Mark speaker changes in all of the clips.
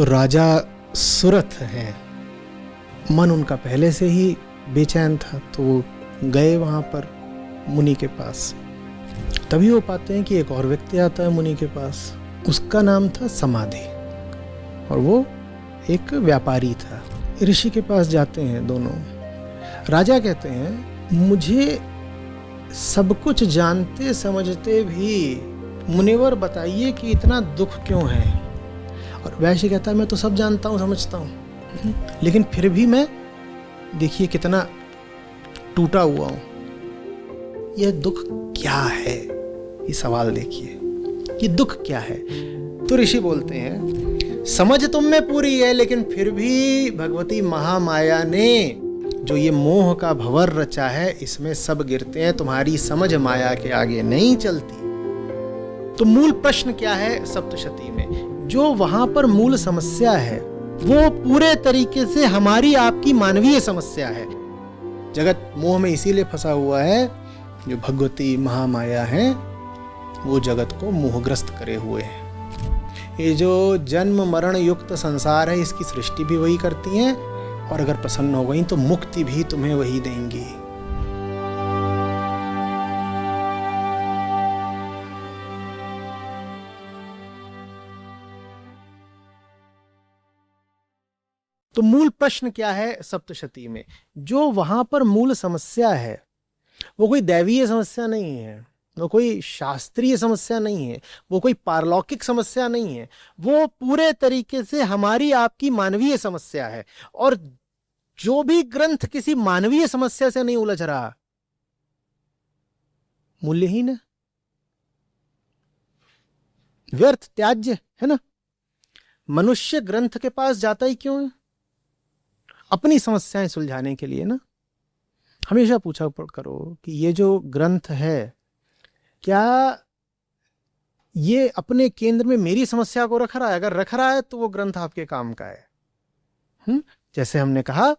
Speaker 1: तो राजा सुरथ हैं, मन उनका पहले से ही बेचैन था, तो वो गए वहाँ पर मुनि के पास। तभी वो पाते हैं कि एक और व्यक्ति आता है मुनि के पास, उसका नाम था समाधि और वो एक व्यापारी था। ऋषि के पास जाते हैं दोनों। राजा कहते हैं, मुझे सब कुछ जानते समझते भी मुनिवर बताइए कि इतना दुख क्यों है। और वैश्य कहता है, मैं तो सब जानता हूँ समझता हूँ, लेकिन फिर भी मैं देखिए कितना टूटा हुआ हूँ। यह दुख क्या है, ये सवाल देखिए, ये दुख क्या है। तो ऋषि बोलते हैं, समझ तुम में पूरी है, लेकिन फिर भी भगवती महामाया ने जो ये मोह का भंवर रचा है, इसमें सब गिरते हैं, तुम्हारी समझ माया के आगे नहीं चलती। तो मूल प्रश्न क्या है सप्तशती में? जो वहां पर मूल समस्या है वो पूरे तरीके से हमारी आपकी मानवीय समस्या है। जगत मोह में इसीलिए फंसा हुआ है, जो भगवती महामाया है वो जगत को मोहग्रस्त करे हुए है। ये जो जन्म मरण युक्त संसार है, इसकी सृष्टि भी वही करती हैं, और अगर प्रसन्न हो गई तो मुक्ति भी तुम्हें वही देंगी। तो मूल प्रश्न क्या है सप्तशती में? जो वहां पर मूल समस्या है वो कोई दैवीय समस्या नहीं है, वो कोई शास्त्रीय समस्या नहीं है, वो कोई पारलौकिक समस्या नहीं है, वो पूरे तरीके से हमारी आपकी मानवीय समस्या है। और जो भी ग्रंथ किसी मानवीय समस्या से नहीं उलझ रहा, मूल्यहीन है, व्यर्थ, त्याज्य है ना। मनुष्य ग्रंथ के पास जाता ही क्यों है? अपनी समस्याएं सुलझाने के लिए ना। हमेशा पूछा करो कि ये जो ग्रंथ है, क्या ये अपने केंद्र में मेरी समस्या को रख रहा है? अगर रख रहा है तो वो ग्रंथ आपके काम का है। जैसे हमने कहा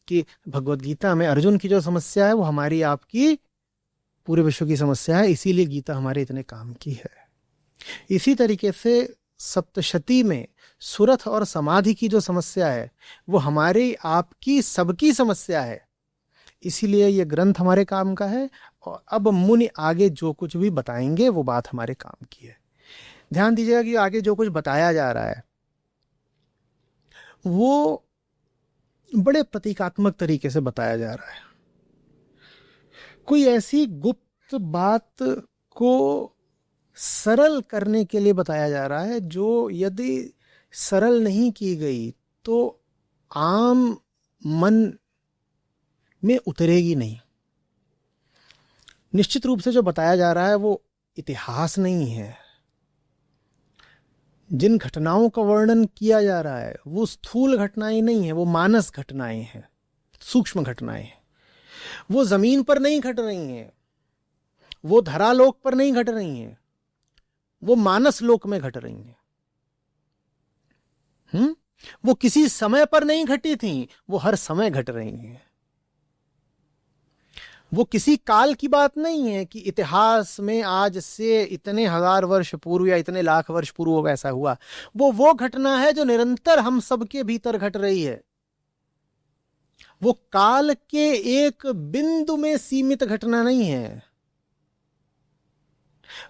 Speaker 1: कि भगवत गीता में अर्जुन की जो समस्या है वो हमारी आपकी पूरे विश्व की समस्या है, इसीलिए गीता हमारे इतने काम की है। इसी तरीके से सप्तशती में सुरथ और समाधि की जो समस्या है वो हमारी आपकी सबकी समस्या है, इसीलिए ये ग्रंथ हमारे काम का है। और अब मुनि आगे जो कुछ भी बताएंगे वो बात हमारे काम की है। ध्यान दीजिएगा कि आगे जो कुछ बताया जा रहा है वो बड़े प्रतीकात्मक तरीके से बताया जा रहा है। कोई ऐसी गुप्त बात को सरल करने के लिए बताया जा रहा है जो यदि सरल नहीं की गई तो आम मन में उतरेगी नहीं। निश्चित रूप से जो बताया जा रहा है वो इतिहास नहीं है। जिन घटनाओं का वर्णन किया जा रहा है वो स्थूल घटनाएं नहीं है, वो मानस घटनाएं हैं, सूक्ष्म घटनाएं हैं। वो जमीन पर नहीं घट रही हैं, वो धरालोक पर नहीं घट रही हैं, वो मानस लोक में घट रही हैं। वो किसी समय पर नहीं घटी थी, वो हर समय घट रही हैं। वो किसी काल की बात नहीं है कि इतिहास में आज से इतने हजार वर्ष पूर्व या इतने लाख वर्ष पूर्व वैसा हुआ। वो घटना है जो निरंतर हम सबके भीतर घट रही है। वो काल के एक बिंदु में सीमित घटना नहीं है,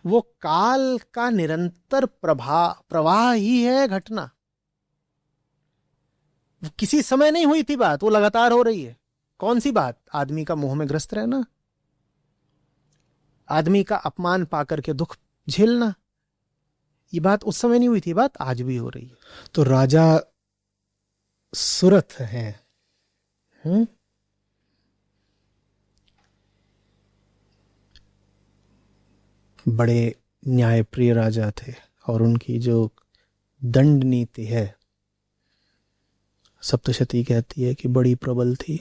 Speaker 1: वो काल का निरंतर प्रवाह ही है घटना। किसी समय नहीं हुई थी बात, वो लगातार हो रही है। कौन सी बात? आदमी का मोह में ग्रस्त रहना, आदमी का अपमान पाकर के दुख झेलना। ये बात उस समय नहीं हुई थी, बात आज भी हो रही है। तो राजा सुरथ हैं, बड़े न्यायप्रिय राजा थे और उनकी जो दंड नीति है सप्तशती कहती है कि बड़ी प्रबल थी।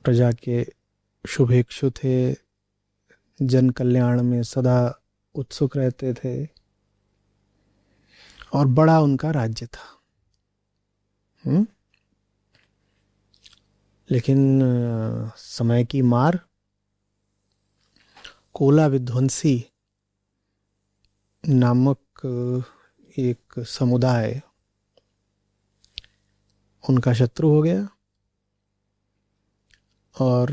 Speaker 1: प्रजा के शुभेक्षु थे, जन कल्याण में सदा उत्सुक रहते थे और बड़ा उनका राज्य था। लेकिन समय की मार, कोला विध्वंसी नामक एक समुदाय उनका शत्रु हो गया और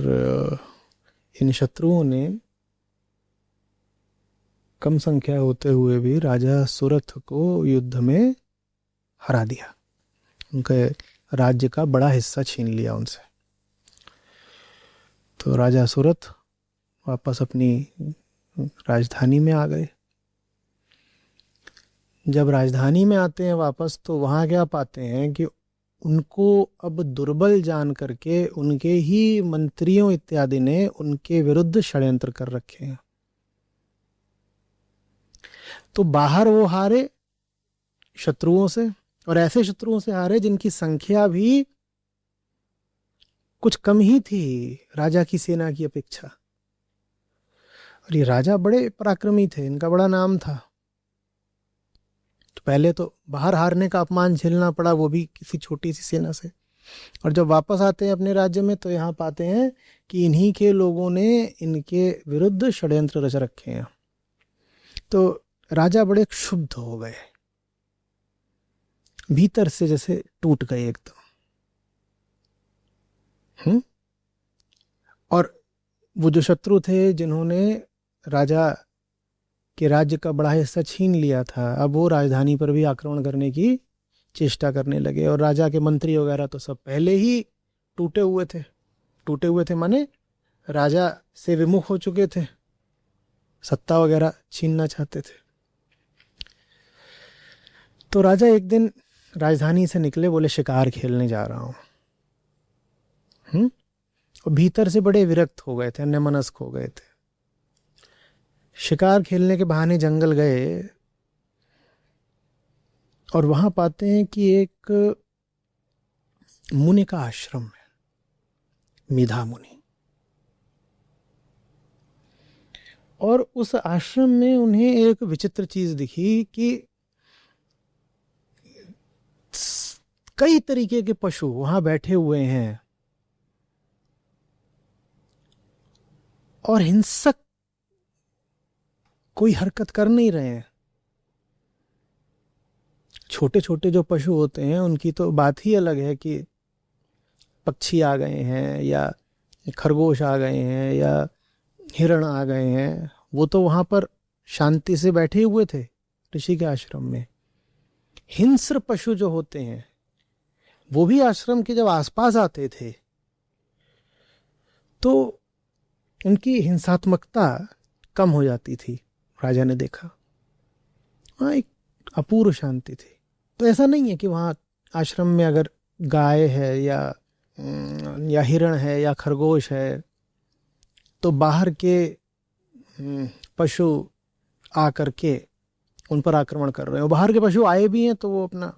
Speaker 1: इन शत्रुओं ने कम संख्या होते हुए भी राजा सुरथ को युद्ध में हरा दिया, उनके राज्य का बड़ा हिस्सा छीन लिया उनसे। तो राजा सुरथ वापस अपनी राजधानी में आ गए। जब राजधानी में आते हैं वापस, तो वहाँ क्या पाते हैं कि उनको अब दुर्बल जान करके उनके ही मंत्रियों इत्यादि ने उनके विरुद्ध षड्यंत्र कर रखे हैं। तो बाहर वो हारे शत्रुओं से, और ऐसे शत्रुओं से हारे जिनकी संख्या भी कुछ कम ही थी राजा की सेना की अपेक्षा। और ये राजा बड़े पराक्रमी थे, इनका बड़ा नाम था। तो पहले तो बाहर हारने का अपमान झेलना पड़ा, वो भी किसी छोटी सी सेना से। और जब वापस आते हैं अपने राज्य में, तो यहाँ पाते हैं कि इन्हीं के लोगों ने इनके विरुद्ध षड्यंत्र रच रखे हैं। तो राजा बड़े क्षुब्ध हो गए, भीतर से जैसे टूट गए एकदम। और वो जो शत्रु थे जिन्होंने राजा के राज्य का बड़ा हिस्सा छीन लिया था, अब वो राजधानी पर भी आक्रमण करने की चेष्टा करने लगे। और राजा के मंत्री वगैरह तो सब पहले ही टूटे हुए थे माने राजा से विमुख हो चुके थे, सत्ता वगैरह छीनना चाहते थे। तो राजा एक दिन राजधानी से निकले, बोले शिकार खेलने जा रहा हूं। और भीतर से बड़े विरक्त हो गए थे, अन्यमनस्क हो गए थे। शिकार खेलने के बहाने जंगल गए और वहां पाते हैं कि एक मुनि का आश्रम है, मिधा मुनि। और उस आश्रम में उन्हें एक विचित्र चीज दिखी कि कई तरीके के पशु वहां बैठे हुए हैं और हिंसक कोई हरकत कर नहीं रहे हैं। छोटे छोटे जो पशु होते हैं उनकी तो बात ही अलग है कि पक्षी आ गए हैं या खरगोश आ गए हैं या हिरण आ गए हैं, वो तो वहां पर शांति से बैठे हुए थे ऋषि के आश्रम में। हिंस्र पशु जो होते हैं वो भी आश्रम के जब आसपास आते थे तो उनकी हिंसात्मकता कम हो जाती थी। राजा ने देखा वहां एक अपूर्व शांति थी। तो ऐसा नहीं है कि वहां आश्रम में अगर गाय है या हिरण है या खरगोश है तो बाहर के पशु आ करके उन पर आक्रमण कर रहे हो। बाहर के पशु आए भी हैं तो वो अपना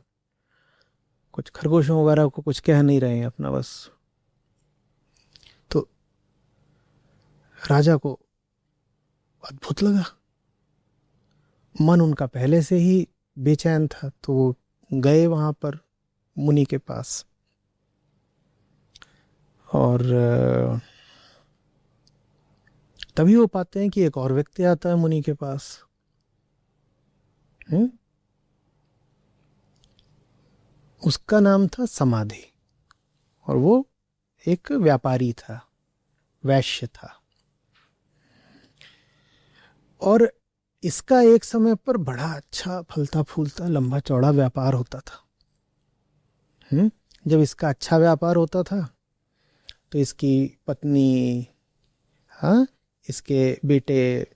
Speaker 1: कुछ खरगोशों वगैरह को कुछ कह नहीं रहे हैं, अपना बस। तो राजा को अद्भुत लगा, मन उनका पहले से ही बेचैन था। तो वो गए वहां पर मुनि के पास और तभी वो पाते हैं कि एक और व्यक्ति आता है मुनि के पास। उसका नाम था समाधि और वो एक व्यापारी था, वैश्य था। और इसका एक समय पर बड़ा अच्छा फलता फूलता लंबा चौड़ा व्यापार होता था। जब इसका अच्छा व्यापार होता था तो इसकी पत्नी, इसके बेटे,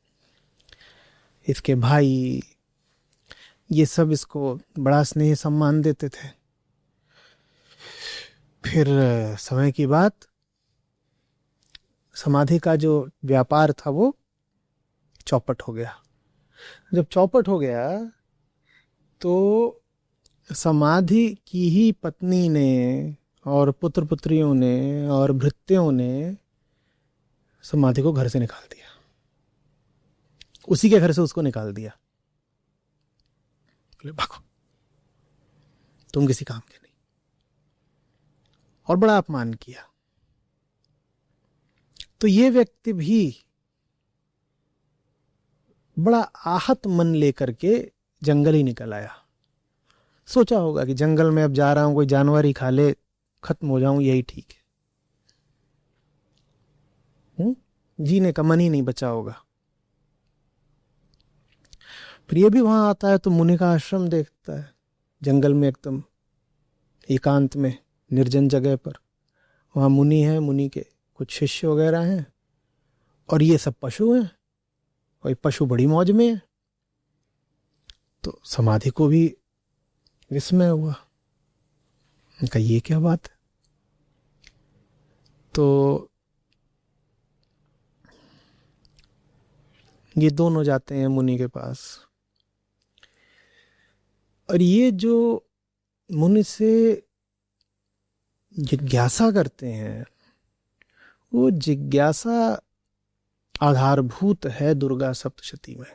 Speaker 1: इसके भाई, ये सब इसको बड़ा स्नेह सम्मान देते थे। फिर समय की बात, समाधि का जो व्यापार था वो चौपट हो गया। जब चौपट हो गया तो समाधि की ही पत्नी ने और पुत्र पुत्रियों ने और भृत्यों ने समाधि को घर से निकाल दिया, उसी के घर से उसको निकाल दिया। बोले भागो, तुम किसी काम के नहीं। और बड़ा अपमान किया। तो ये व्यक्ति भी बड़ा आहत मन लेकर के जंगल ही निकल आया। सोचा होगा कि जंगल में अब जा रहा हूं, कोई जानवर ही खा ले, खत्म हो जाऊं, यही ठीक है। जीने का मन ही नहीं बचा होगा। फिर ये भी वहां आता है तो मुनि का आश्रम देखता है, जंगल में एकदम एकांत में, निर्जन जगह पर। वहां मुनि है, मुनि के कुछ शिष्य वगैरह हैं, और ये सब पशु हैं, और ये पशु बड़ी मौज में है। तो समाधि को भी विस्मय हुआ, उनका ये क्या बात है। तो ये दोनों जाते हैं मुनि के पास, और ये जो मुनि से जिज्ञासा करते हैं, वो जिज्ञासा आधारभूत है दुर्गा सप्तशती में।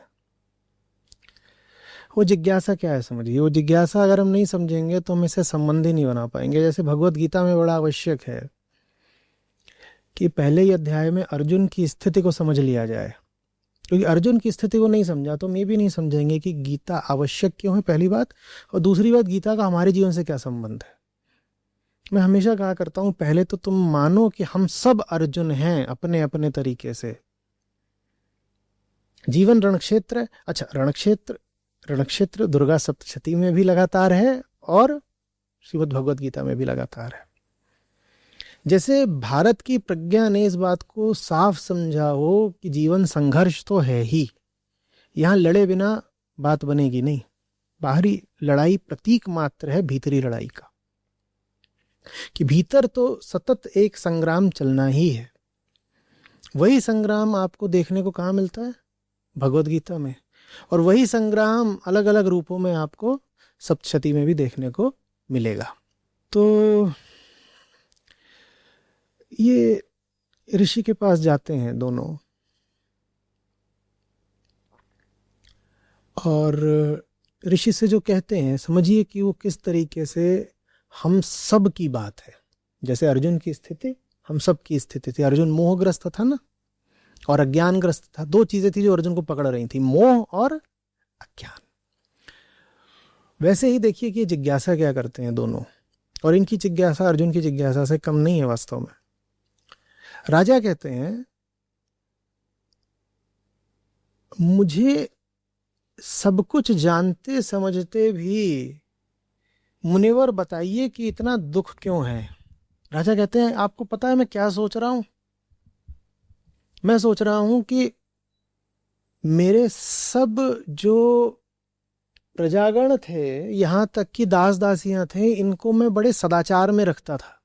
Speaker 1: वो जिज्ञासा क्या है समझिए, वो जिज्ञासा अगर हम नहीं समझेंगे तो हम इससे संबंध ही नहीं बना पाएंगे। जैसे भगवत गीता में बड़ा आवश्यक है कि पहले ही अध्याय में अर्जुन की स्थिति को समझ लिया जाए, क्योंकि अर्जुन की स्थिति को नहीं समझा तो हम ये भी नहीं समझेंगे कि गीता आवश्यक क्यों है, पहली बात। और दूसरी बात, गीता का हमारे जीवन से क्या संबंध है। मैं हमेशा कहा करता हूं, पहले तो तुम मानो कि हम सब अर्जुन हैं अपने अपने तरीके से। जीवन रणक्षेत्र है। अच्छा, रणक्षेत्र दुर्गा सप्तशती में भी लगातार है और श्रीमद् भगवत गीता में भी लगातार है। जैसे भारत की प्रज्ञा ने इस बात को साफ समझा हो कि जीवन संघर्ष तो है ही, यहां लड़े बिना बात बनेगी नहीं। बाहरी लड़ाई प्रतीक मात्र है भीतरी लड़ाई का, कि भीतर तो सतत एक संग्राम चलना ही है। वही संग्राम आपको देखने को कहाँ मिलता है? भगवत गीता में। और वही संग्राम अलग अलग रूपों में आपको सप्तशती में भी देखने को मिलेगा। तो ये ऋषि के पास जाते हैं दोनों, और ऋषि से जो कहते हैं, समझिए कि वो किस तरीके से हम सब की बात है। जैसे अर्जुन की स्थिति हम सब की स्थिति थी। अर्जुन मोहग्रस्त था ना, और अज्ञानग्रस्त था। दो चीजें थी जो अर्जुन को पकड़ रही थी, मोह और अज्ञान। वैसे ही देखिए कि जिज्ञासा क्या करते हैं दोनों, और इनकी जिज्ञासा अर्जुन की जिज्ञासा से कम नहीं है वास्तव में। राजा कहते हैं, मुझे सब कुछ जानते समझते भी मुनिवर बताइए कि इतना दुख क्यों है। राजा कहते हैं, आपको पता है मैं क्या सोच रहा हूं? मैं सोच रहा हूं कि मेरे सब जो प्रजागण थे, यहां तक कि दास दासियां थे, इनको मैं बड़े सदाचार में रखता था।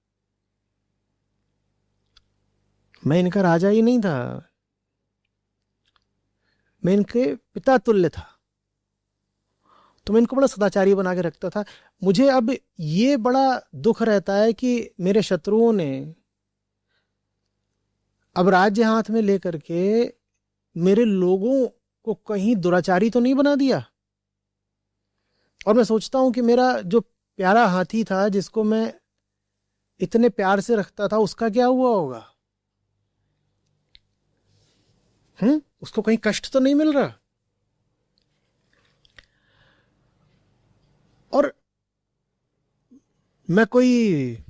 Speaker 1: मैं इनका राजा ही नहीं था, मैं इनके पिता तुल्य था, तो मैं इनको बड़ा सदाचारी बना के रखता था। मुझे अब ये बड़ा दुख रहता है कि मेरे शत्रुओं ने अब राज्य हाथ में लेकर के मेरे लोगों को कहीं दुराचारी तो नहीं बना दिया। और मैं सोचता हूं कि मेरा जो प्यारा हाथी था, जिसको मैं इतने प्यार से रखता था, उसका क्या हुआ होगा? उसको कहीं कष्ट तो नहीं मिल रहा? और मैं कोई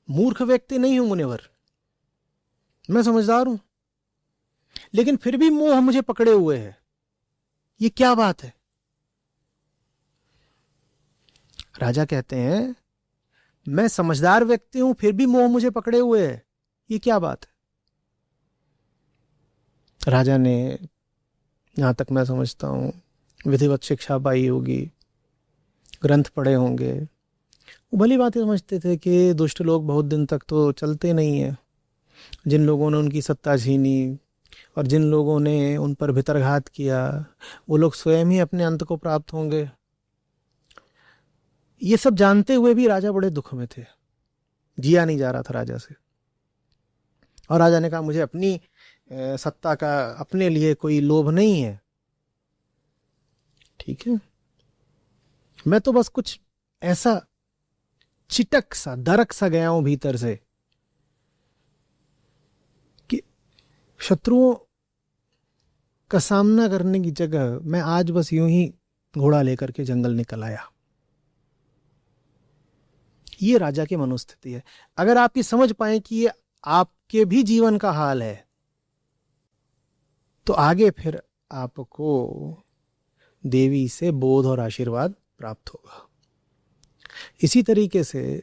Speaker 1: मूर्ख व्यक्ति नहीं हूं मुनिवर, मैं समझदार हूं, लेकिन फिर भी मोह मुझे पकड़े हुए है। ये क्या बात है? राजा कहते हैं, मैं समझदार व्यक्ति हूं फिर भी मोह मुझे पकड़े हुए है, ये क्या बात है? राजा ने, यहां तक मैं समझता हूं, विधिवत शिक्षा पाई होगी, ग्रंथ पढ़े होंगे। वो भली बातें समझते थे कि दुष्ट लोग बहुत दिन तक तो चलते नहीं है। जिन लोगों ने उनकी सत्ता छीनी और जिन लोगों ने उन पर भितरघात किया, वो लोग स्वयं ही अपने अंत को प्राप्त होंगे। ये सब जानते हुए भी राजा बड़े दुख में थे, जिया नहीं जा रहा था राजा से। और राजा ने कहा, मुझे अपनी सत्ता का अपने लिए कोई लोभ नहीं है, ठीक है, मैं तो बस कुछ ऐसा चिटक सा, दरक सा गया हूं भीतर से कि शत्रुओं का सामना करने की जगह मैं आज बस यूं ही घोड़ा लेकर के जंगल निकल आया। ये राजा की मनोस्थिति है। अगर आप ये समझ पाए कि ये आपके भी जीवन का हाल है, तो आगे फिर आपको देवी से बोध और आशीर्वाद प्राप्त होगा। इसी तरीके से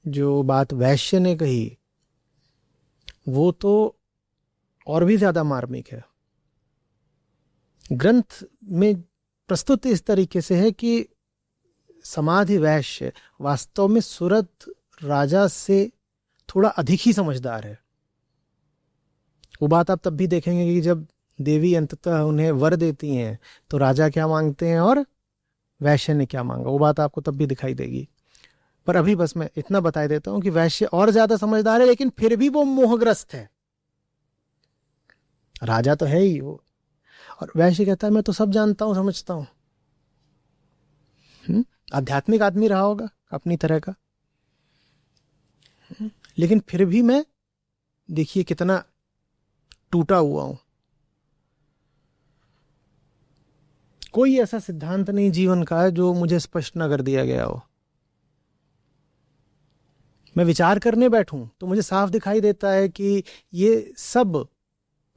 Speaker 1: जो बात वैश्य ने कही वो तो और भी ज्यादा मार्मिक है। ग्रंथ में प्रस्तुत इस तरीके से है कि समाधि वैश्य वास्तव में सुरथ राजा से थोड़ा अधिक ही समझदार है। वो बात आप तब भी देखेंगे कि जब देवी अंततः उन्हें वर देती हैं तो राजा क्या मांगते हैं और वैश्य ने क्या मांगा, वो बात आपको तब भी दिखाई देगी। पर अभी बस मैं इतना बता देता हूं कि वैश्य और ज्यादा समझदार है, लेकिन फिर भी वो मोहग्रस्त है। राजा तो है ही वो, और वैश्य कहता है मैं तो सब जानता हूं, समझता हूं। आध्यात्मिक आदमी रहा होगा अपनी तरह का, लेकिन फिर भी मैं देखिए कितना टूटा हुआ हूं। कोई ऐसा सिद्धांत नहीं जीवन का जो मुझे स्पष्ट न कर दिया गया हो। मैं विचार करने बैठूं तो मुझे साफ दिखाई देता है कि ये सब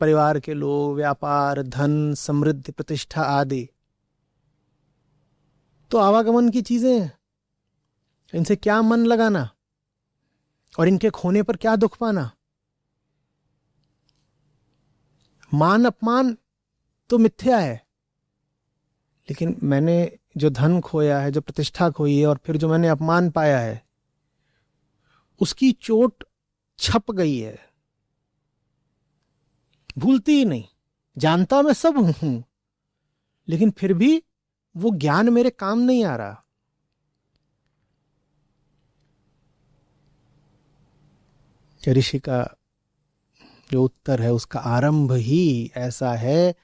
Speaker 1: परिवार के लोग, व्यापार, धन, समृद्धि, प्रतिष्ठा आदि तो आवागमन की चीजें हैं। इनसे क्या मन लगाना और इनके खोने पर क्या दुख पाना। मान अपमान तो मिथ्या है, लेकिन मैंने जो धन खोया है, जो प्रतिष्ठा खोई है, और फिर जो मैंने अपमान पाया है, उसकी चोट छप गई है, भूलती ही नहीं। जानता मैं सब हूं, लेकिन फिर भी वो ज्ञान मेरे काम नहीं आ रहा। ऋषि का जो उत्तर है उसका आरंभ ही ऐसा है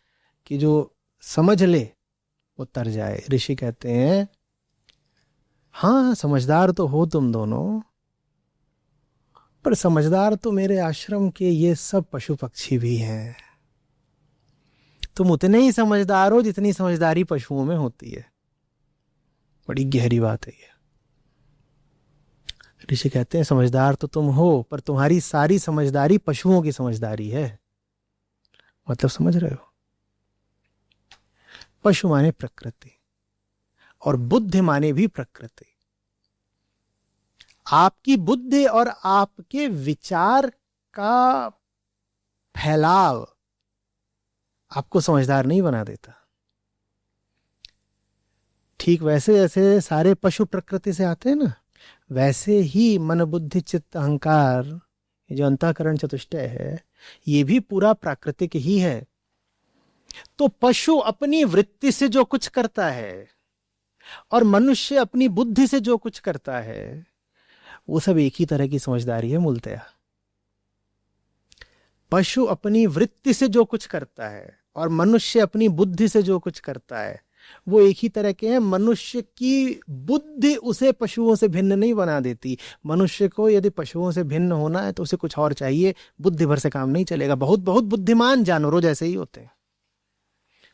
Speaker 1: कि जो समझ ले वो तर जाए। ऋषि कहते हैं हाँ समझदार तो हो तुम दोनों, पर समझदार तो मेरे आश्रम के ये सब पशु पक्षी भी हैं। तुम उतने ही समझदार हो जितनी समझदारी पशुओं में होती है। बड़ी गहरी बात है ये। ऋषि कहते हैं समझदार तो तुम हो, पर तुम्हारी सारी समझदारी पशुओं की समझदारी है। मतलब समझ रहे हो? पशु माने प्रकृति और बुद्धि माने भी प्रकृति। आपकी बुद्धि और आपके विचार का फैलाव आपको समझदार नहीं बना देता। ठीक वैसे जैसे सारे पशु प्रकृति से आते हैं ना, वैसे ही मन बुद्धि चित्त अहंकार, ये जो अंतःकरण चतुष्टय है, ये भी पूरा प्राकृतिक ही है। तो पशु अपनी वृत्ति से जो कुछ करता है और मनुष्य अपनी बुद्धि से जो कुछ करता है, वो सब एक ही तरह की समझदारी है मूलतया। पशु अपनी वृत्ति से जो कुछ करता है और मनुष्य अपनी बुद्धि से जो कुछ करता है, वो एक ही तरह के हैं। मनुष्य की बुद्धि उसे पशुओं से भिन्न नहीं बना देती। मनुष्य को यदि पशुओं से भिन्न होना है तो उसे कुछ और चाहिए, बुद्धि भर से काम नहीं चलेगा। बहुत बहुत बुद्धिमान जानवरों जैसे ही होते हैं।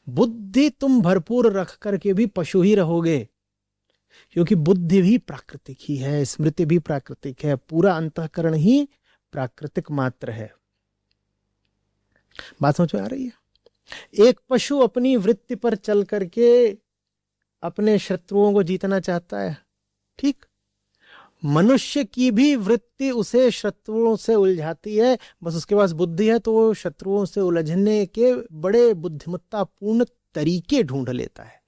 Speaker 1: बुद्धि तुम भरपूर रख करके भी पशु ही रहोगे, क्योंकि बुद्धि भी प्राकृतिक ही है, स्मृति भी प्राकृतिक है, पूरा अंतःकरण ही प्राकृतिक मात्र है। बात समझ में आ रही है? एक पशु अपनी वृत्ति पर चल करके अपने शत्रुओं को जीतना चाहता है, ठीक। मनुष्य की भी वृत्ति उसे शत्रुओं से उलझाती है, बस उसके पास बुद्धि है तो वो शत्रुओं से उलझने के बड़े बुद्धिमत्तापूर्ण तरीके ढूंढ लेता है।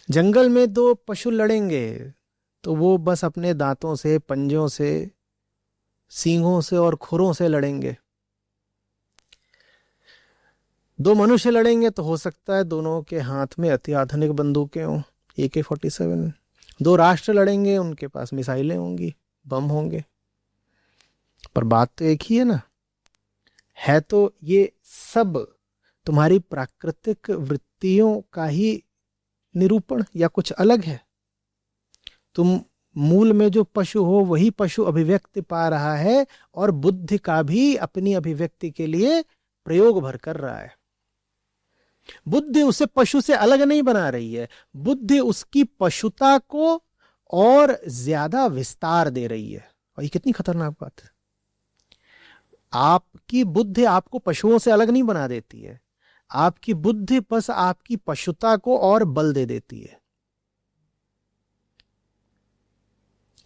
Speaker 1: जंगल में दो पशु लड़ेंगे तो वो बस अपने दांतों से, पंजों से, सींगों से और खुरों से लड़ेंगे। दो मनुष्य लड़ेंगे तो हो सकता है दोनों के हाथ में अति आधुनिक बंदूकें हों, AK-47। दो राष्ट्र लड़ेंगे, उनके पास मिसाइलें होंगी, बम होंगे, पर बात तो एक ही है ना। है तो ये सब तुम्हारी प्राकृतिक वृत्तियों का ही निरूपण, या कुछ अलग है? तुम मूल में जो पशु हो वही पशु अभिव्यक्ति पा रहा है और बुद्धि का भी अपनी अभिव्यक्ति के लिए प्रयोग भर कर रहा है। बुद्धि उसे पशु से अलग नहीं बना रही है, बुद्धि उसकी पशुता को और ज्यादा विस्तार दे रही है। और ये कितनी खतरनाक बात है। आपकी बुद्धि आपको पशुओं से अलग नहीं बना देती है, आपकी बुद्धि बस आपकी पशुता को और बल दे देती है।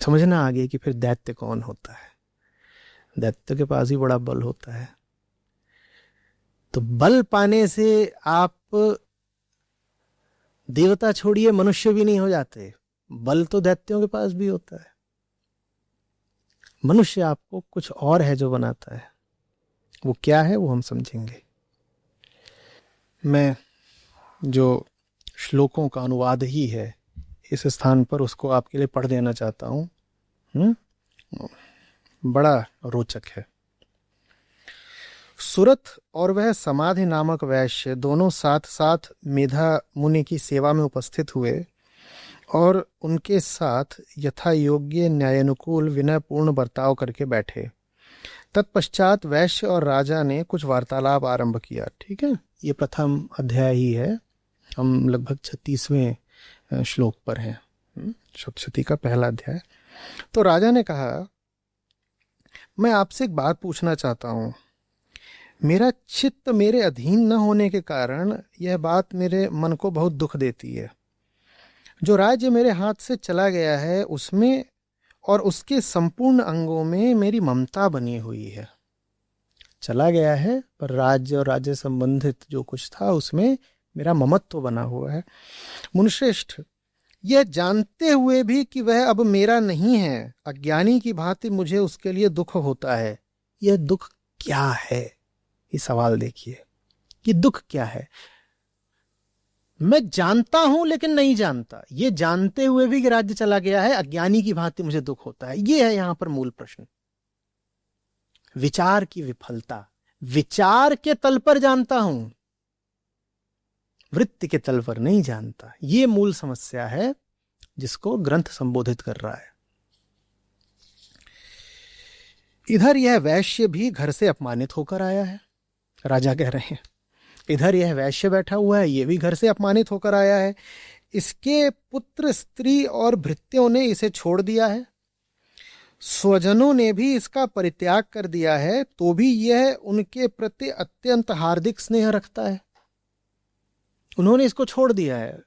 Speaker 1: समझना आगे कि फिर दैत्य कौन होता है। दैत्य के पास ही बड़ा बल होता है। तो बल पाने से आप देवता छोड़िए मनुष्य भी नहीं हो जाते, बल तो दैत्यों के पास भी होता है। मनुष्य आपको कुछ और है जो बनाता है, वो क्या है वो हम समझेंगे। मैं जो श्लोकों का अनुवाद ही है इस स्थान पर उसको आपके लिए पढ़ देना चाहता हूं। बड़ा रोचक है। सुरथ और वह समाधि नामक वैश्य दोनों साथ साथ मेधा मुनि की सेवा में उपस्थित हुए और उनके साथ यथा योग्य न्यायानुकूल विनयपूर्ण बर्ताव करके बैठे। तत्पश्चात वैश्य और राजा ने कुछ वार्तालाप आरंभ किया। ठीक है, ये प्रथम अध्याय ही है, हम लगभग 36वें श्लोक पर हैं, सप्तशती का पहला अध्याय। तो राजा ने कहा, मैं आपसे एक बात पूछना चाहता हूं। मेरा चित्त मेरे अधीन न होने के कारण यह बात मेरे मन को बहुत दुख देती है। जो राज्य मेरे हाथ से चला गया है उसमें और उसके संपूर्ण अंगों में मेरी ममता बनी हुई है। चला गया है पर राज्य और राज्य संबंधित जो कुछ था उसमें मेरा ममत्व बना हुआ है। मुनिश्रेष्ठ, यह जानते हुए भी कि वह अब मेरा नहीं है, अज्ञानी की भांति मुझे उसके लिए दुख होता है। यह दुख क्या है? ये सवाल देखिए, ये दुख क्या है? मैं जानता हूं लेकिन नहीं जानता। ये जानते हुए भी कि राज्य चला गया है, अज्ञानी की भांति मुझे दुख होता है। ये है यहां पर मूल प्रश्न। विचार की विफलता। विचार के तल पर जानता हूं, वृत्ति के तल पर नहीं जानता। ये मूल समस्या है जिसको ग्रंथ संबोधित कर रहा है। इधर यह वैश्य भी घर से अपमानित होकर आया है। राजा कह रहे हैं, इधर यह वैश्य बैठा हुआ है, यह भी घर से अपमानित होकर आया है। इसके पुत्र स्त्री और भृत्यों ने इसे छोड़ दिया है, स्वजनों ने भी इसका परित्याग कर दिया है, तो भी यह उनके प्रति अत्यंत हार्दिक स्नेह रखता है। उन्होंने इसको छोड़ दिया है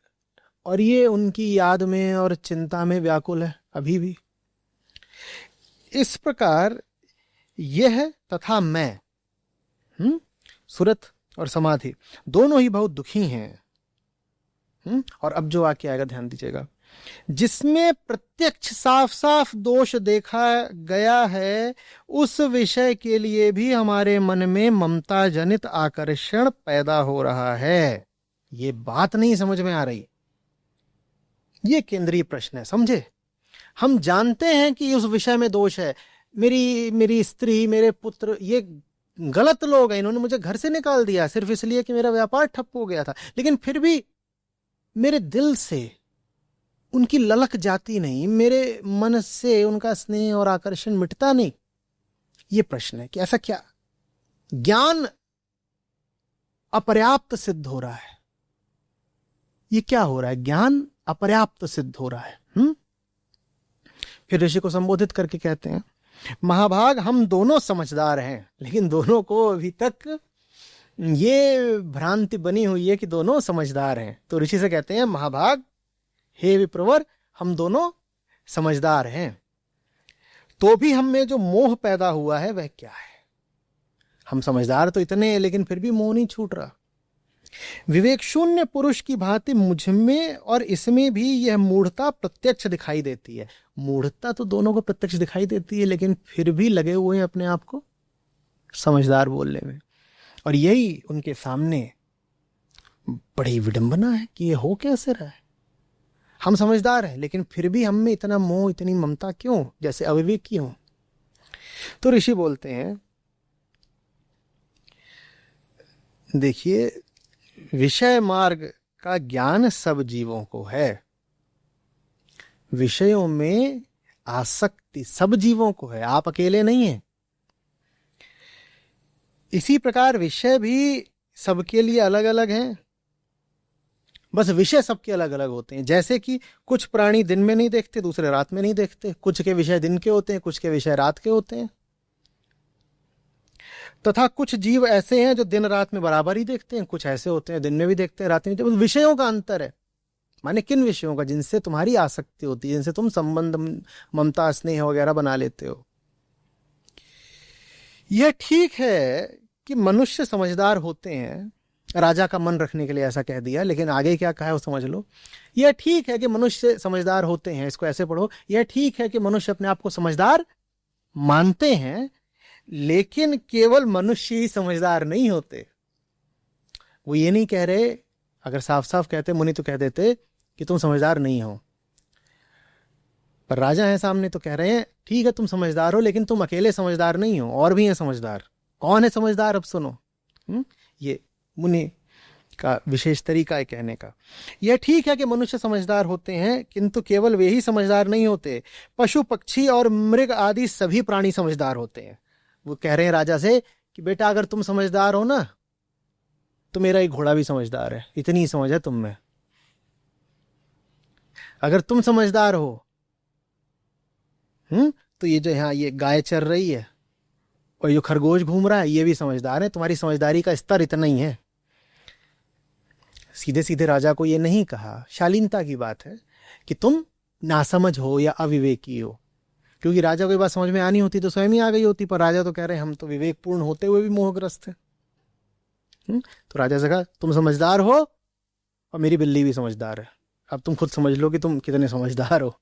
Speaker 1: और ये उनकी याद में और चिंता में व्याकुल है अभी भी। इस प्रकार यह तथा मैं, सुरथ और समाधि दोनों ही बहुत दुखी हैं। और अब जो आके आएगा ध्यान दीजिएगा, जिसमें प्रत्यक्ष साफ साफ दोष देखा गया है उस विषय के लिए भी हमारे मन में ममता जनित आकर्षण पैदा हो रहा है। ये बात नहीं समझ में आ रही, ये केंद्रीय प्रश्न है, समझे। हम जानते हैं कि उस विषय में दोष है, मेरी स्त्री, मेरे पुत्र ये गलत लोग हैं, इन्होंने मुझे घर से निकाल दिया सिर्फ इसलिए कि मेरा व्यापार ठप हो गया था, लेकिन फिर भी मेरे दिल से उनकी ललक जाती नहीं, मेरे मन से उनका स्नेह और आकर्षण मिटता नहीं। ये प्रश्न है कि ऐसा क्या? ज्ञान अपर्याप्त सिद्ध हो रहा है। ये क्या हो रहा है? ज्ञान अपर्याप्त सिद्ध हो रहा है। फिर ऋषि को संबोधित करके कहते हैं, महाभाग हम दोनों समझदार हैं, लेकिन दोनों को अभी तक ये भ्रांति बनी हुई है कि दोनों समझदार हैं। तो ऋषि से कहते हैं, महाभाग हे विप्रवर, हम दोनों समझदार हैं, तो भी हम में जो मोह पैदा हुआ है वह क्या है? हम समझदार तो इतने हैं लेकिन फिर भी मोह नहीं छूट रहा। विवेक शून्य पुरुष की भांति मुझ में और इसमें भी यह मूढ़ता प्रत्यक्ष दिखाई देती है। मूढ़ता तो दोनों को प्रत्यक्ष दिखाई देती है, लेकिन फिर भी लगे हुए हैं अपने आप को समझदार बोलने में। और यही उनके सामने बड़ी विडंबना है कि ये हो कैसे रहा है। हम समझदार हैं लेकिन फिर भी हम में इतना मोह, इतनी ममता क्यों, जैसे अविवेक क्यों? तो ऋषि बोलते हैं, देखिए, विषय मार्ग का ज्ञान सब जीवों को है। विषयों में आसक्ति सब जीवों को है, आप अकेले नहीं हैं। इसी प्रकार विषय भी सबके लिए अलग अलग हैं। बस विषय सबके अलग अलग होते हैं। जैसे कि कुछ प्राणी दिन में नहीं देखते, दूसरे रात में नहीं देखते, कुछ के विषय दिन के होते हैं, कुछ के विषय रात के होते हैं, तथा कुछ जीव ऐसे हैं जो दिन रात में बराबर ही देखते हैं, कुछ ऐसे होते हैं दिन में भी देखते हैं रात में। जब विषयों का अंतर है, माने किन विषयों का? जिनसे तुम्हारी आसक्ति होती है, जिनसे तुम संबंध, ममता, स्नेह वगैरह बना लेते हो। यह ठीक है कि मनुष्य समझदार होते हैं, राजा का मन रखने के लिए ऐसा कह दिया, लेकिन आगे क्या कहा है वो समझ लो। यह ठीक है कि मनुष्य समझदार होते हैं, इसको ऐसे पढ़ो, यह ठीक है कि मनुष्य अपने आप को समझदार मानते हैं, लेकिन केवल मनुष्य ही समझदार नहीं होते। वो ये नहीं कह रहे, अगर साफ साफ कहते मुनि तो कह देते कि तुम समझदार नहीं हो, पर राजा है सामने तो कह रहे हैं ठीक है तुम समझदार हो, लेकिन तुम अकेले समझदार नहीं हो, और भी हैं समझदार। कौन है समझदार? अब सुनो, ये मुनि का विशेष तरीका है कहने का। यह ठीक है कि मनुष्य समझदार होते हैं, किंतु केवल वे ही समझदार नहीं होते, पशु पक्षी और मृग आदि सभी प्राणी समझदार होते हैं। वो कह रहे हैं राजा से कि बेटा अगर तुम समझदार हो ना, तो मेरा एक घोड़ा भी समझदार है, इतनी ही समझ है तुम में। अगर तुम समझदार हो, तो ये जो यहाँ ये गाय चर रही है और ये खरगोश घूम रहा है, ये भी समझदार है। तुम्हारी समझदारी का स्तर इतना ही है। सीधे सीधे राजा को ये नहीं कहा, शालीनता की बात है कि तुम नासमझ हो या अविवेकी हो, क्योंकि राजा को ये बात समझ में आनी होती तो स्वयं ही आ गई होती, पर राजा तो कह रहे हैं हम तो विवेकपूर्ण होते हुए भी मोहग्रस्त हैं। तो राजा से कहा तुम समझदार हो और मेरी बिल्ली भी समझदार है, अब तुम खुद समझ लो कि तुम कितने समझदार हो।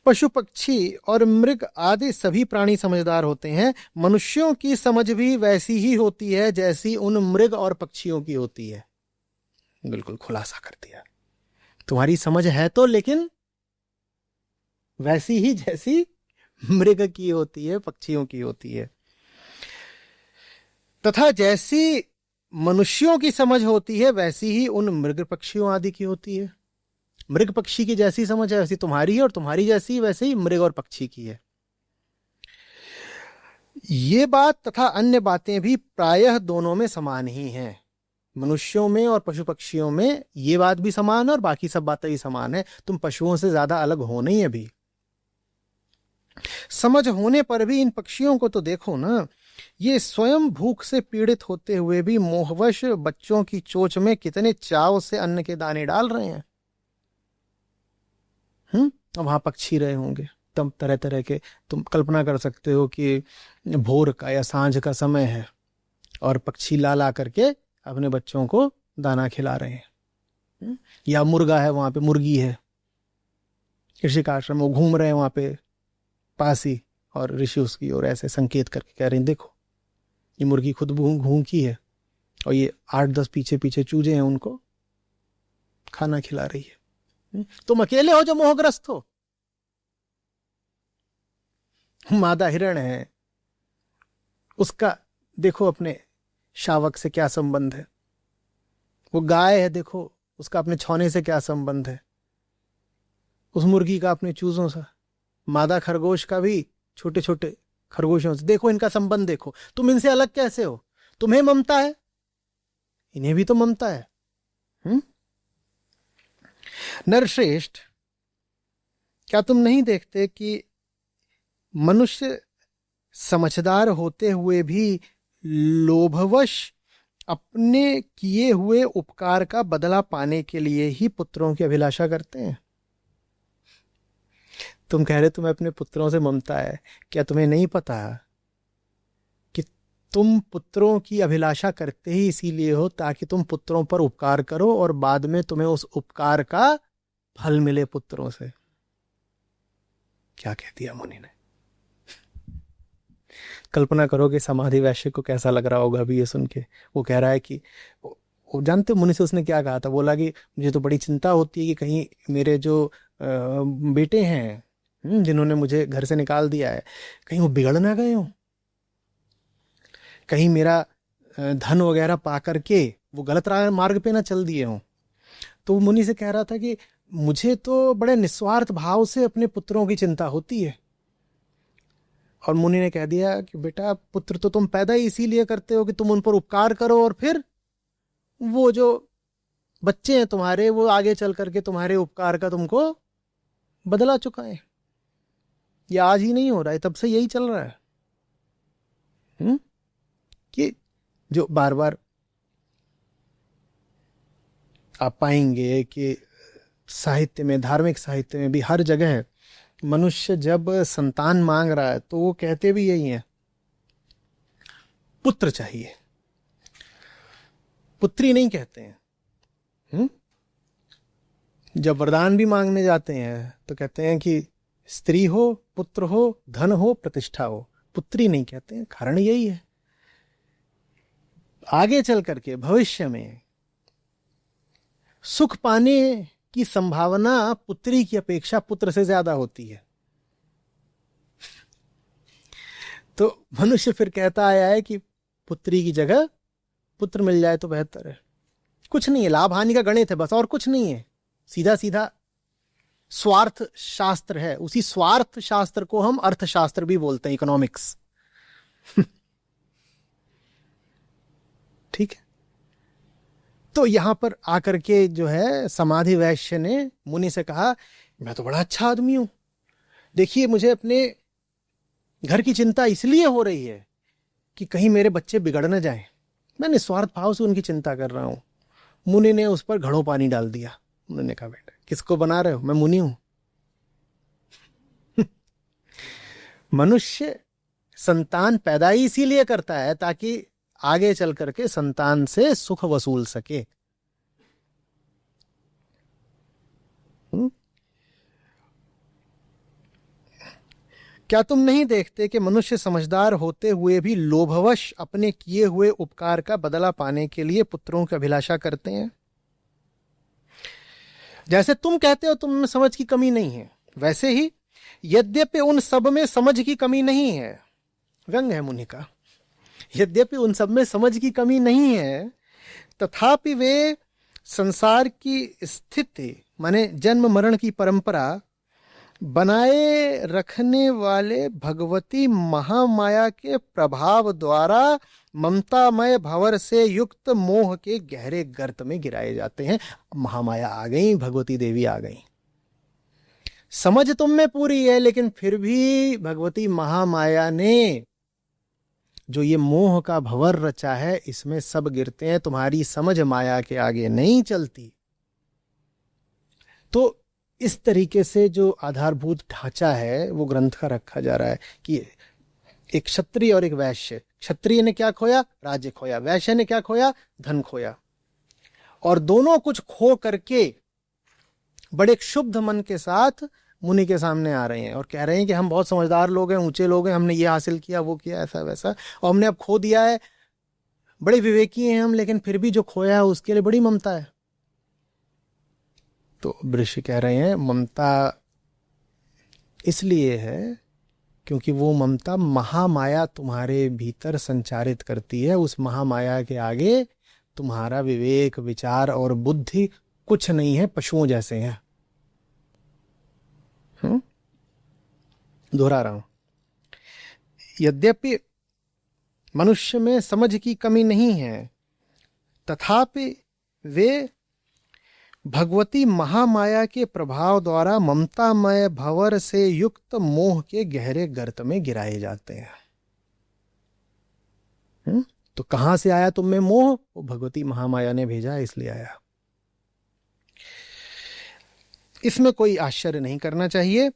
Speaker 1: पशु पक्षी और मृग आदि सभी प्राणी समझदार होते हैं, मनुष्यों की समझ भी वैसी ही होती है जैसी उन मृग और पक्षियों की होती है। बिल्कुल खुलासा कर दिया, तुम्हारी समझ है तो, लेकिन वैसी ही जैसी मृग की होती है, पक्षियों की होती है। तथा जैसी मनुष्यों की समझ होती है वैसी ही उन मृग पक्षियों आदि की होती है। मृग पक्षी की जैसी समझ है वैसी तुम्हारी है, और तुम्हारी जैसी वैसे ही मृग और पक्षी की है। ये बात तथा अन्य बातें भी प्रायः दोनों में समान ही हैं। मनुष्यों में और पशु पक्षियों में ये बात भी समान है और बाकी सब बातें भी समान है। तुम पशुओं से ज्यादा अलग हो नहीं अभी। समझ होने पर भी इन पक्षियों को तो देखो ना, ये स्वयं भूख से पीड़ित होते हुए भी मोहवश बच्चों की चोंच में कितने चाव से अन्न के दाने डाल रहे हैं। वहां पक्षी रहे होंगे तब तरह तरह के, तुम कल्पना कर सकते हो कि भोर का या सांझ का समय है और पक्षी ला ला करके अपने बच्चों को दाना खिला रहे हैं, या मुर्गा है वहां पे, मुर्गी है ऋषि का आश्रम, वो घूम रहे हैं वहां पे पास ही, और ऋषि उसकी और ऐसे संकेत करके कह रहे हैं देखो ये मुर्गी खुद भूखी है और ये 8-10 पीछे पीछे चूजे हैं, उनको खाना खिला रही है। तुम अकेले हो जो मोहग्रस्त हो। मादा हिरण है, उसका देखो अपने शावक से क्या संबंध है। वो गाय है, देखो उसका अपने छौने से क्या संबंध है। उस मुर्गी का अपने चूजों से, मादा खरगोश का भी छोटे छोटे खरगोशों से, देखो इनका संबंध देखो। तुम इनसे अलग कैसे हो? तुम्हें ममता है, इन्हें भी तो ममता है। नरश्रेष्ठ, क्या तुम नहीं देखते कि मनुष्य समझदार होते हुए भी लोभवश अपने किए हुए उपकार का बदला पाने के लिए ही पुत्रों की अभिलाषा करते हैं? तुम कह रहे तुम्हें अपने पुत्रों से ममता है, क्या तुम्हें नहीं पता कि तुम पुत्रों की अभिलाषा करते ही इसीलिए हो ताकि तुम पुत्रों पर उपकार करो और बाद में तुम्हें उस उपकार का फल मिले पुत्रों से। क्या कह दिया मुनि ने। कल्पना करो कि समाधि वैश्य को कैसा लग रहा होगा अभी ये सुन के। वो कह रहा है कि वो जानते मुनि से उसने क्या कहा था, बोला कि मुझे तो बड़ी चिंता होती है कि कहीं मेरे जो बेटे हैं जिन्होंने मुझे घर से निकाल दिया है, कहीं वो बिगड़ ना गए हो, कहीं मेरा धन वगैरह पा करके वो गलत मार्ग पे ना चल दिए हों। तो वो मुनि से कह रहा था कि मुझे तो बड़े निस्वार्थ भाव से अपने पुत्रों की चिंता होती है। और मुनि ने कह दिया कि बेटा पुत्र तो तुम पैदा ही इसीलिए करते हो कि तुम उन पर उपकार करो और फिर वो जो बच्चे हैं तुम्हारे, वो आगे चल करके तुम्हारे उपकार का तुमको बदला चुकाए। ये आज ही नहीं हो रहा है, तब से यही चल रहा है। कि जो बार बार आप पाएंगे कि साहित्य में, धार्मिक साहित्य में भी, हर जगह है, मनुष्य जब संतान मांग रहा है तो वो कहते भी यही है, पुत्र चाहिए, पुत्री नहीं कहते हैं। जब वरदान भी मांगने जाते हैं तो कहते हैं कि स्त्री हो, पुत्र हो, धन हो, प्रतिष्ठा हो, पुत्री नहीं कहते हैं। कारण यही है, आगे चल करके भविष्य में सुख पाने की संभावना पुत्री की अपेक्षा पुत्र से ज्यादा होती है। तो मनुष्य फिर कहता आया है कि पुत्री की जगह पुत्र मिल जाए तो बेहतर है। कुछ नहीं है, लाभ हानि का गणित है बस, और कुछ नहीं है। सीधा सीधा स्वार्थ शास्त्र है। उसी स्वार्थ शास्त्र को हम अर्थशास्त्र भी बोलते हैं, इकोनॉमिक्स। ठीक है। तो यहां पर आकर के जो है समाधि वैश्य ने मुनि से कहा, मैं तो बड़ा अच्छा आदमी हूं, देखिए मुझे अपने घर की चिंता इसलिए हो रही है कि कहीं मेरे बच्चे बिगड़ न जाएं। मैं निस्वार्थ भाव से उनकी चिंता कर रहा हूं। मुनि ने उस पर घड़ों पानी डाल दिया। उन्होंने कहा, बेटा किसको बना रहे हो, मैं मुनि हूं। मनुष्य संतान पैदा ही इसीलिए करता है ताकि आगे चल करके संतान से सुख वसूल सके। क्या तुम नहीं देखते कि मनुष्य समझदार होते हुए भी लोभवश अपने किए हुए उपकार का बदला पाने के लिए पुत्रों की अभिलाषा करते हैं? जैसे तुम कहते हो तुम में समझ की कमी नहीं है, वैसे ही यद्यपि उन सब में समझ की कमी नहीं है, व्यंग है मुनि का, यद्यपि उन सब में समझ की कमी नहीं है, तथापि वे संसार की स्थिति माने जन्म मरण की परंपरा बनाए रखने वाले भगवती महामाया के प्रभाव द्वारा ममतामय भंवर से युक्त मोह के गहरे गर्त में गिराए जाते हैं। महामाया आ गई, भगवती देवी आ गई। समझ तुम में पूरी है, लेकिन फिर भी भगवती महामाया ने जो ये मोह का भंवर रचा है, इसमें सब गिरते हैं। तुम्हारी समझ माया के आगे नहीं चलती। तो इस तरीके से जो आधारभूत ढांचा है वो ग्रंथ का रखा जा रहा है कि एक क्षत्रिय और एक वैश्य, क्षत्रिय ने क्या खोया, राज्य खोया, वैश्य ने क्या खोया, धन खोया, और दोनों कुछ खो करके बड़े क्षुब्ध मन के साथ मुनि के सामने आ रहे हैं और कह रहे हैं कि हम बहुत समझदार लोग हैं, ऊंचे लोग हैं, हमने ये हासिल किया, वो किया, ऐसा वैसा, और हमने अब खो दिया है, बड़े विवेकी हैं हम, लेकिन फिर भी जो खोया है उसके लिए बड़ी ममता है। तो ऋषि कह रहे हैं ममता इसलिए है क्योंकि वो ममता महामाया तुम्हारे भीतर संचारित करती है। उस महामाया के आगे तुम्हारा विवेक, विचार और बुद्धि कुछ नहीं है, पशुओं जैसे हैं। दोहरा रहा हूं, यद्यपि मनुष्य में समझ की कमी नहीं है, तथापि वे भगवती महामाया के प्रभाव द्वारा ममतामय भंवर से युक्त मोह के गहरे गर्त में गिराए जाते हैं। तो कहां से आया तुम में मोह? वो भगवती महामाया ने भेजा, इसलिए आया। इसमें कोई आश्चर्य नहीं करना चाहिए।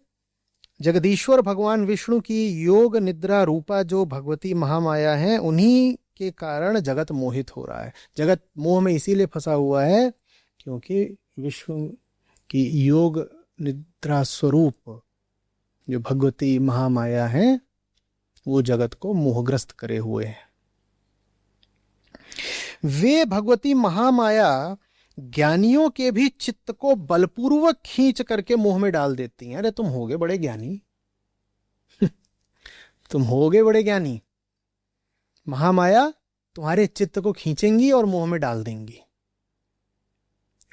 Speaker 1: जगदीश्वर भगवान विष्णु की योग निद्रा रूपा जो भगवती महामाया है, उन्हीं के कारण जगत मोहित हो रहा है। जगत मोह में इसीलिए फंसा हुआ है क्योंकि विष्णु की योग निद्रा स्वरूप जो भगवती महामाया है वो जगत को मोहग्रस्त करे हुए हैं। वे भगवती महामाया ज्ञानियों के भी चित्त को बलपूर्वक खींच करके मोह में डाल देती हैं। अरे तुम होगे बड़े ज्ञानी तुम होगे बड़े ज्ञानी, महामाया तुम्हारे चित्त को खींचेंगी और मोह में डाल देंगी।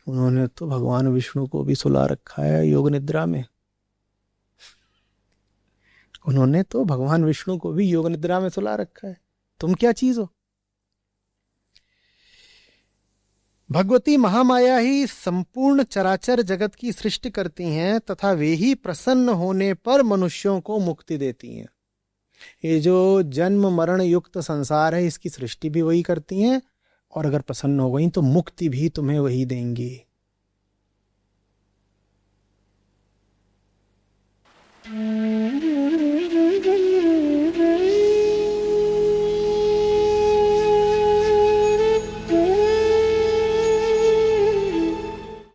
Speaker 1: उन्होंने तो भगवान विष्णु को भी सुला रखा है योग निद्रा में। उन्होंने तो भगवान विष्णु को भी योग निद्रा में सुला रखा है। तुम क्या चीज हो? भगवती महामाया ही संपूर्ण चराचर जगत की सृष्टि करती हैं तथा वे ही प्रसन्न होने पर मनुष्यों को मुक्ति देती हैं। ये जो जन्म मरण युक्त संसार है, इसकी सृष्टि भी वही करती हैं, और अगर प्रसन्न हो गई तो मुक्ति भी तुम्हें वही देंगी।